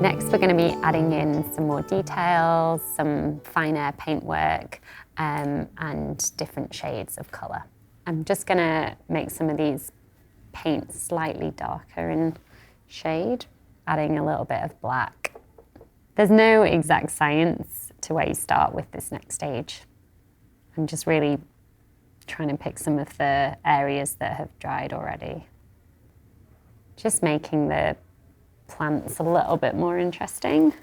Next, we're going to be adding in some more details, some finer paintwork, and different shades of colour. I'm just going to make some of these paints slightly darker in shade, adding a little bit of black. There's no exact science to where you start with this next stage. I'm just really trying to pick some of the areas that have dried already. Just making the plants a little bit more interesting.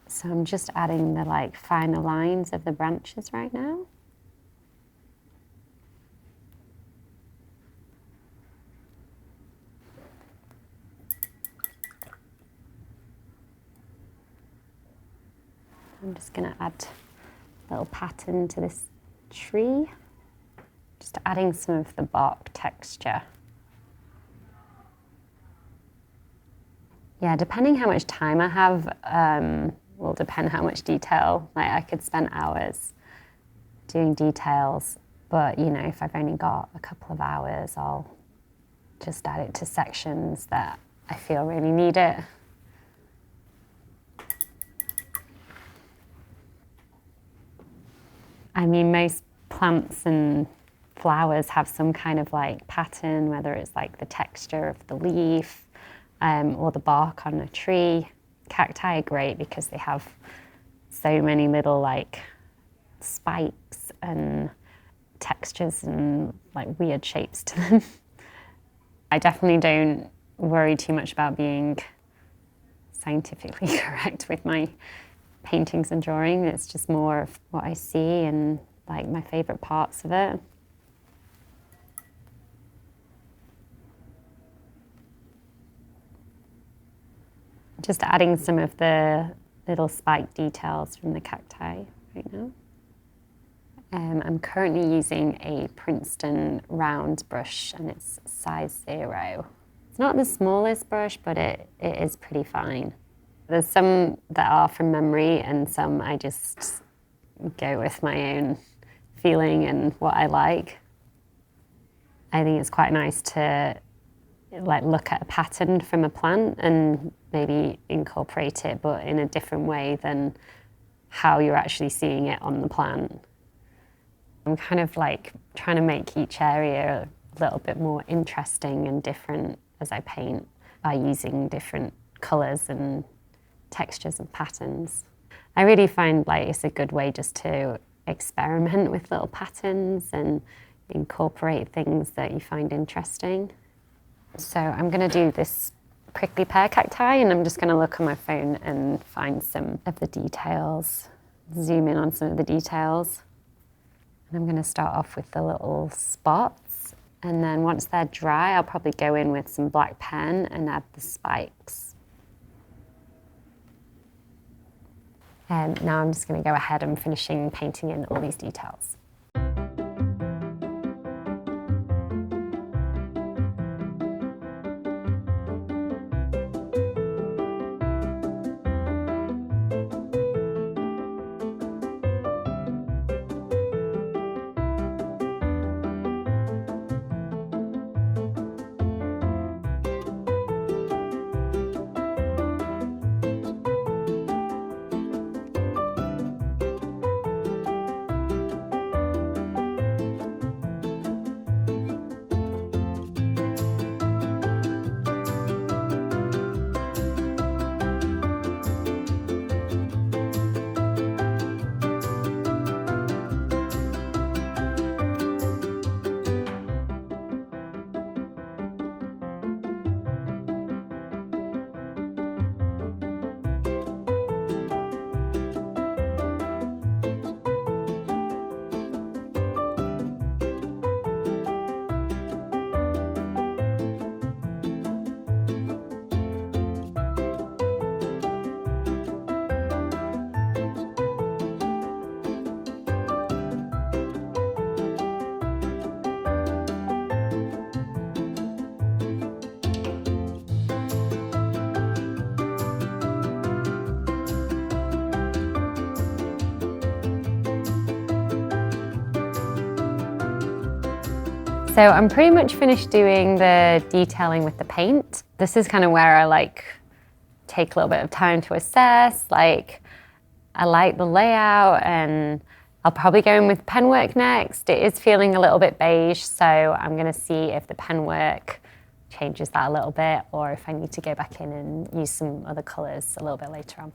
So I'm just adding the finer lines of the branches right now. I'm just going to add a little pattern to this tree, just adding some of the bark texture. Yeah, depending how much time I have, will depend how much detail. I could spend hours doing details, but if I've only got a couple of hours, I'll just add it to sections that I feel really need it. I mean, most plants and flowers have some kind of pattern, whether it's the texture of the leaf, or the bark on a tree. Cacti are great because they have so many little spikes and textures and weird shapes to them. I definitely don't worry too much about being scientifically correct with my paintings and drawing. It's just more of what I see and my favourite parts of it. Just adding some of the little spike details from the cacti right now. I'm currently using a Princeton round brush and it's size 0. It's not the smallest brush, but it is pretty fine. There's some that are from memory and some I just go with my own feeling and what I like. I think it's quite nice to look at a pattern from a plant and maybe incorporate it, but in a different way than how you're actually seeing it on the plant. I'm kind of trying to make each area a little bit more interesting and different as I paint by using different colours and textures and patterns. I really find it's a good way just to experiment with little patterns and incorporate things that you find interesting. So I'm going to do this prickly pear cacti and I'm just going to look on my phone and find some of the details, zoom in on some of the details. And I'm going to start off with the little spots, and then once they're dry I'll probably go in with some black pen and add the spikes. And now I'm just going to go ahead and finishing painting in all these details. So I'm pretty much finished doing the detailing with the paint. This is kind of where I take a little bit of time to assess, I like the layout, and I'll probably go in with pen work next. It is feeling a little bit beige, so I'm gonna see if the pen work changes that a little bit, or if I need to go back in and use some other colors a little bit later on.